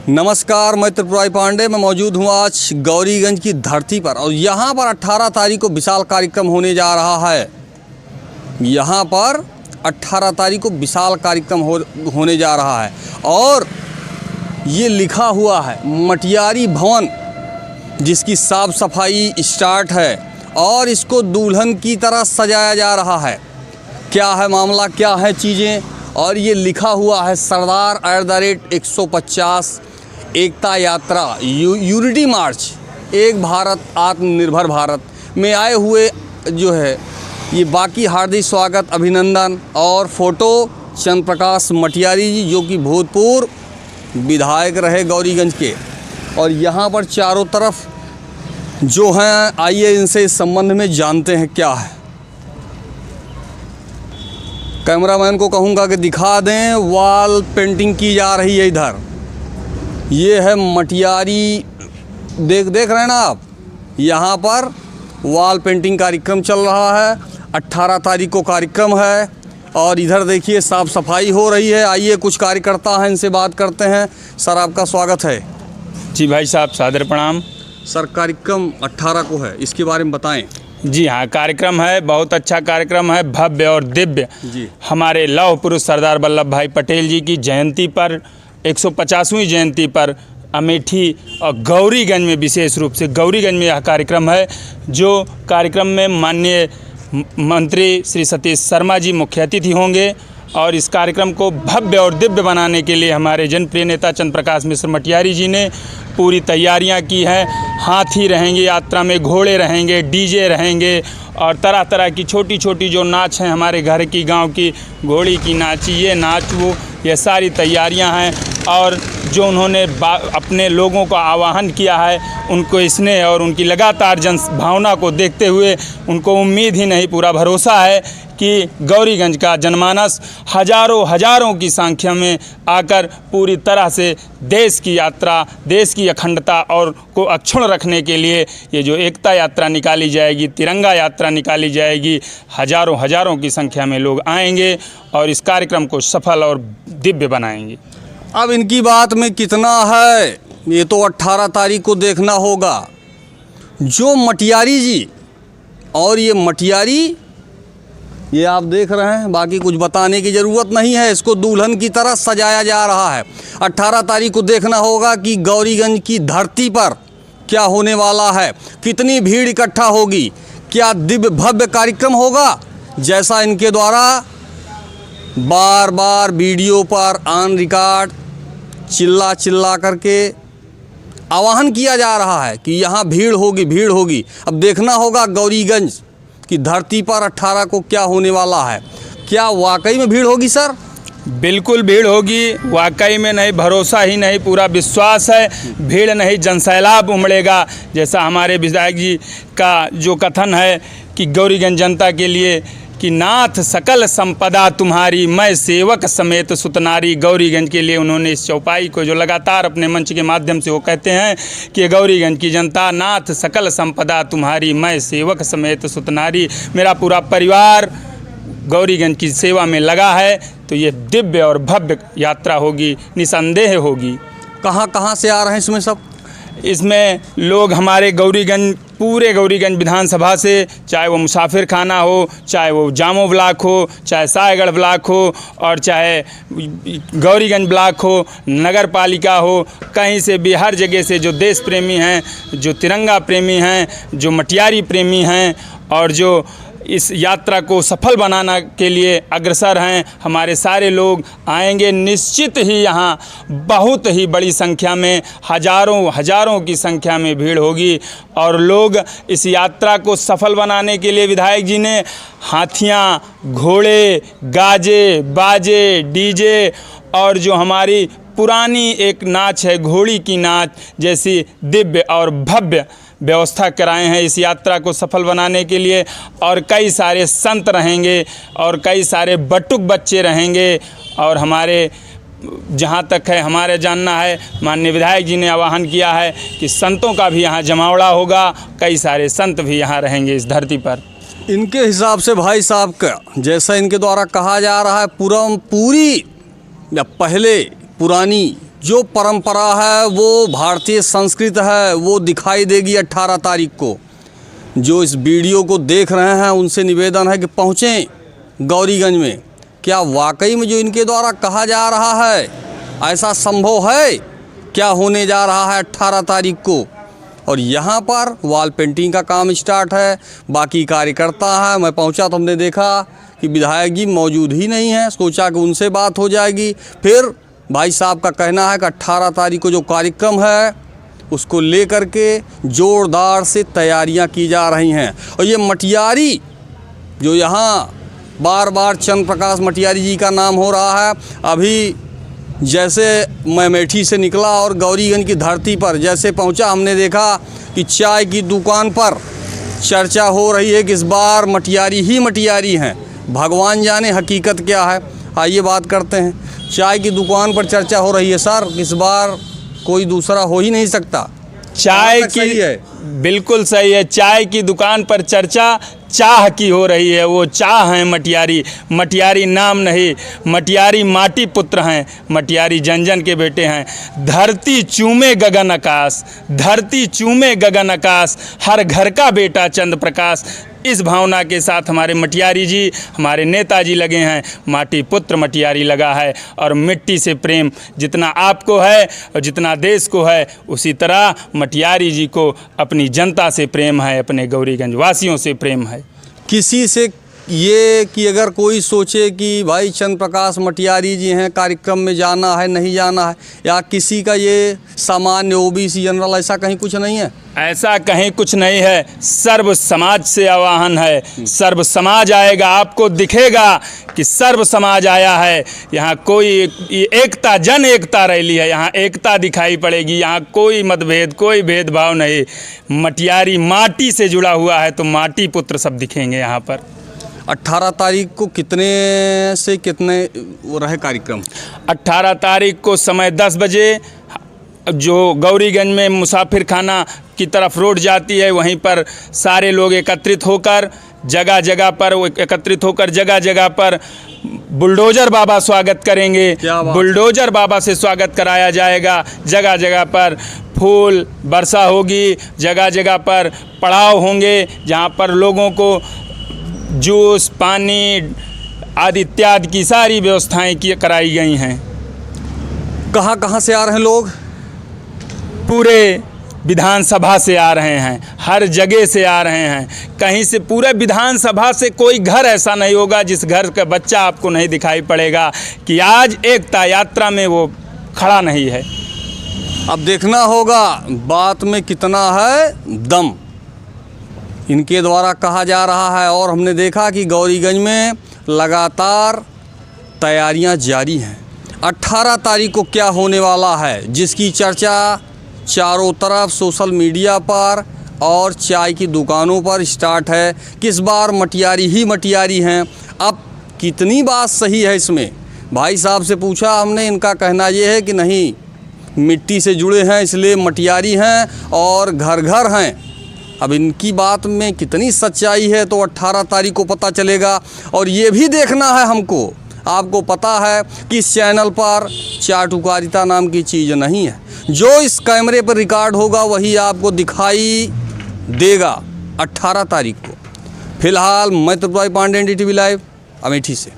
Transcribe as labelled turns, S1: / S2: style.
S1: नमस्कार, मैं त्रिपुरारी पांडे। मैं मौजूद हूँ आज गौरीगंज की धरती पर और यहाँ पर 18 तारीख को विशाल कार्यक्रम होने जा रहा है। यहाँ पर 18 तारीख को विशाल कार्यक्रम होने जा रहा है और ये लिखा हुआ है मटियारी भवन, जिसकी साफ सफाई स्टार्ट है और इसको दुल्हन की तरह सजाया जा रहा है। क्या है मामला, क्या है चीज़ें, और ये लिखा हुआ है सरदार @150 एकता यात्रा यूनिटी मार्च, एक भारत आत्मनिर्भर भारत में आए हुए जो है ये बाकी हार्दिक स्वागत, अभिनंदन। और फ़ोटो चंद्र प्रकाश मटियारी जी, जो कि भूतपूर्व विधायक रहे गौरीगंज के। और यहाँ पर चारों तरफ जो हैं, आइए इनसे इस संबंध में जानते हैं क्या है। कैमरामैन को कहूँगा कि दिखा दें, वॉल पेंटिंग की जा रही है इधर। ये है मटियारी, देख रहे हैं ना आप, यहाँ पर वॉल पेंटिंग कार्यक्रम चल रहा है। 18 तारीख को कार्यक्रम है और इधर देखिए साफ़ सफाई हो रही है। आइए कुछ कार्यकर्ता हैं, इनसे बात करते हैं। सर, आपका स्वागत है।
S2: जी भाई साहब, सादर प्रणाम।
S1: सर, कार्यक्रम 18 को है, इसके बारे में बताएं।
S2: जी हाँ, कार्यक्रम है, बहुत अच्छा कार्यक्रम है, भव्य और दिव्य।
S1: जी,
S2: हमारे लौह पुरुष सरदार वल्लभ भाई पटेल जी की जयंती पर, 150वीं जयंती पर अमेठी और गौरीगंज में, विशेष रूप से गौरीगंज में यह कार्यक्रम है। जो कार्यक्रम में माननीय मंत्री श्री सतीश शर्मा जी मुख्य अतिथि होंगे और इस कार्यक्रम को भव्य और दिव्य बनाने के लिए हमारे जनप्रिय नेता चंद्र प्रकाश मिश्र मटियारी जी ने पूरी तैयारियां की हैं। हाथी रहेंगे यात्रा में, घोड़े रहेंगे, डीजे रहेंगे और तरह तरह की छोटी छोटी जो नाच हैं, हमारे घर की, गांव की घोड़ी की नाच, ये नाच, वो, ये सारी तैयारियां हैं। और जो उन्होंने अपने लोगों का आह्वान किया है, उनको स्नेह और उनकी लगातार जन भावना को देखते हुए उनको उम्मीद ही नहीं, पूरा भरोसा है कि गौरीगंज का जनमानस हजारों की संख्या में आकर पूरी तरह से देश की यात्रा, देश की अखंडता और को अक्षुण्ण रखने के लिए ये जो एकता यात्रा निकाली जाएगी, तिरंगा यात्रा निकाली जाएगी, हजारों की संख्या में लोग आएंगे और इस कार्यक्रम को सफल और दिव्य बनाएंगे।
S1: अब इनकी बात में कितना है ये तो 18 तारीख को देखना होगा। जो मटियारी जी और ये मटियारी, ये आप देख रहे हैं, बाकी कुछ बताने की ज़रूरत नहीं है। इसको दुल्हन की तरह सजाया जा रहा है। 18 तारीख को देखना होगा कि गौरीगंज की धरती पर क्या होने वाला है, कितनी भीड़ इकट्ठा होगी, क्या दिव्य भव्य कार्यक्रम होगा, जैसा इनके द्वारा बार बार वीडियो पर ऑन रिकॉर्ड चिल्ला करके आह्वान किया जा रहा है कि यहाँ भीड़ होगी। अब देखना होगा गौरीगंज की धरती पर 18 को क्या होने वाला है। क्या वाकई में भीड़ होगी सर?
S2: बिल्कुल भीड़ होगी, वाकई में नहीं, भरोसा ही नहीं, पूरा विश्वास है। भीड़ नहीं, जनसैलाब उमड़ेगा। जैसा हमारे विधायक जी का जो कथन है कि गौरीगंज जनता के लिए कि नाथ सकल संपदा तुम्हारी, मैं सेवक समेत सुतनारी। गौरीगंज के लिए उन्होंने इस चौपाई को जो लगातार अपने मंच के माध्यम से वो कहते हैं कि गौरीगंज की जनता, नाथ सकल संपदा तुम्हारी, मैं सेवक समेत सुतनारी। मेरा पूरा परिवार गौरीगंज की सेवा में लगा है, तो ये दिव्य और भव्य यात्रा होगी, निसंदेह होगी।
S1: कहाँ से आ रहे हैं इसमें सब?
S2: इसमें लोग हमारे गौरीगंज, पूरे गौरीगंज विधानसभा से, चाहे वो मुसाफिर खाना हो, चाहे वो जामो ब्लॉक हो, चाहे सायगढ़ ब्लॉक हो, और चाहे गौरीगंज ब्लॉक हो, नगर पालिका हो, कहीं से भी, हर जगह से जो देश प्रेमी हैं, जो तिरंगा प्रेमी हैं, जो मटियारी प्रेमी हैं और जो इस यात्रा को सफल बनाने के लिए अग्रसर हैं, हमारे सारे लोग आएंगे। निश्चित ही यहाँ बहुत ही बड़ी संख्या में, हजारों की संख्या में भीड़ होगी और लोग इस यात्रा को सफल बनाने के लिए विधायक जी ने हाथियाँ, घोड़े, गाजे, बाजे, डीजे और जो हमारी पुरानी एक नाच है, घोड़ी की नाच जैसी दिव्य और भव्य व्यवस्था कराए हैं इस यात्रा को सफल बनाने के लिए। और कई सारे संत रहेंगे और कई सारे बटुक बच्चे रहेंगे। और हमारे, जहाँ तक है हमारे जानना है, माननीय विधायक जी ने आह्वान किया है कि संतों का भी यहाँ जमावड़ा होगा, कई सारे संत भी यहाँ रहेंगे इस धरती पर।
S1: इनके हिसाब से भाई साहब का, जैसा इनके द्वारा कहा जा रहा है, पूरी या पहले पुरानी जो परंपरा है, वो भारतीय संस्कृति है, वो दिखाई देगी 18 तारीख को। जो इस वीडियो को देख रहे हैं उनसे निवेदन है कि पहुँचें गौरीगंज में। क्या वाकई में जो इनके द्वारा कहा जा रहा है ऐसा संभव है? क्या होने जा रहा है 18 तारीख को? और यहाँ पर वॉल पेंटिंग का काम स्टार्ट है, बाकी कार्यकर्ता है। मैं पहुँचा तो हमने देखा कि विधायक जी मौजूद ही नहीं है। सोचा कि उनसे बात हो जाएगी। फिर भाई साहब का कहना है कि 18 तारीख को जो कार्यक्रम है उसको लेकर के ज़ोरदार से तैयारियां की जा रही हैं। और ये मटियारी जो यहाँ बार बार चंद्र प्रकाश मटियारी जी का नाम हो रहा है, अभी जैसे मैं अमेठी से निकला और गौरीगंज की धरती पर जैसे पहुँचा, हमने देखा कि चाय की दुकान पर चर्चा हो रही है कि इस बार मटियारी ही मटियारी हैं। भगवान जाने हकीकत क्या है। आइए बात करते हैं। चाय की दुकान पर चर्चा हो रही है सर, इस बार कोई दूसरा हो ही नहीं सकता।
S2: चाय
S1: सही है?
S2: बिल्कुल सही है। चाय की दुकान पर चर्चा चाह की हो रही है। वो चाह हैं मटियारी। मटियारी नाम नहीं, मटियारी माटी पुत्र हैं, मटियारी जन जन के बेटे हैं। धरती चूमे गगन आकाश, धरती चूमे गगन आकाश, हर घर का बेटा चंद्र प्रकाश। इस भावना के साथ हमारे मटियारी जी, हमारे नेताजी लगे हैं। माटी पुत्र मटियारी लगा है। और मिट्टी से प्रेम जितना आपको है और जितना देश को है, उसी तरह मटियारी जी को अपनी जनता से प्रेम है, अपने गौरीगंज वासियों से प्रेम है।
S1: किसी से ये कि अगर कोई सोचे कि भाई चंद्र प्रकाश मटियारी जी हैं, कार्यक्रम में जाना है नहीं जाना है, या किसी का ये सामान्य ओबीसी जनरल, ऐसा कहीं कुछ नहीं है?
S2: ऐसा कहीं कुछ नहीं है। सर्व समाज से आह्वान है। सर्व समाज आएगा, आपको दिखेगा कि सर्व समाज आया है। यहाँ कोई एकता, जन एकता रैली है, यहाँ एकता दिखाई पड़ेगी। यहाँ कोई मतभेद, कोई भेदभाव नहीं। मटियारी माटी से जुड़ा हुआ है तो माटी पुत्र सब दिखेंगे यहाँ पर।
S1: 18 तारीख को कितने से कितने वो रहे कार्यक्रम?
S2: 18 तारीख को समय 10 बजे जो गौरीगंज में मुसाफिर खाना की तरफ रोड जाती है, वहीं पर सारे लोग एकत्रित होकर जगह जगह पर बुलडोज़र बाबा स्वागत करेंगे। बुलडोज़र बाबा से स्वागत कराया जाएगा। जगह जगह पर फूल वर्षा होगी, जगह जगह पर पड़ाव होंगे जहाँ पर लोगों को जूस, पानी आदि इत्यादि की सारी व्यवस्थाएं कराई गई हैं।
S1: कहाँ कहाँ से आ रहे हैं लोग?
S2: पूरे विधानसभा से आ रहे हैं, हर जगह से आ रहे हैं। कहीं से, पूरे विधानसभा से कोई घर ऐसा नहीं होगा जिस घर का बच्चा आपको नहीं दिखाई पड़ेगा कि आज एकता यात्रा में वो खड़ा नहीं है।
S1: अब देखना होगा बात में कितना है दम, इनके द्वारा कहा जा रहा है। और हमने देखा कि गौरीगंज में लगातार तैयारियां जारी हैं। 18 तारीख को क्या होने वाला है, जिसकी चर्चा चारों तरफ सोशल मीडिया पर और चाय की दुकानों पर स्टार्ट है। किस बार मटियारी ही मटियारी हैं। अब कितनी बात सही है इसमें? भाई साहब से पूछा हमने, इनका कहना ये है कि नहीं, मिट्टी से जुड़े हैं इसलिए मटियारी हैं और घर घर हैं। अब इनकी बात में कितनी सच्चाई है तो 18 तारीख को पता चलेगा। और ये भी देखना है हमको, आपको पता है कि इस चैनल पर चाटुकारिता नाम की चीज़ नहीं है। जो इस कैमरे पर रिकॉर्ड होगा वही आपको दिखाई देगा 18 तारीख को। फिलहाल मैं त्रिपुरारी पांडे, NDTV लाइव, अमेठी से।